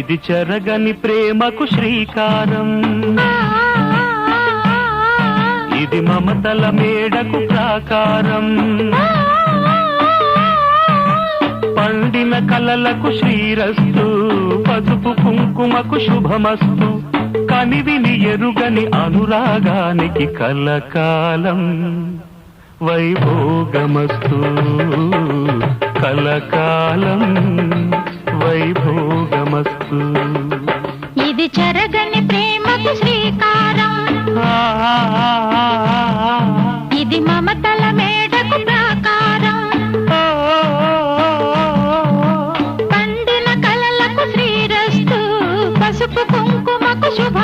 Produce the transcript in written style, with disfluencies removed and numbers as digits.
ఇది చెరగని ప్రేమకు శ్రీకారం, ఇది మమతల మేడకు ప్రాకారం, పండిన కలలకు శ్రీరస్తు, పసుపు కుంకుమకు శుభమస్తు, కనివిని ఎరుగని అనురాగానికి కలకాలం వైభోగమస్తు, కలకాలం వైభోగమస్తు. ఇది చెరగని ప్రేమకు శ్రీకారం, ఇది మమతల మేడకు ప్రాకారం, పండిన కలలకు శ్రీరస్తు, పసుపు కుంకుమకు శుభ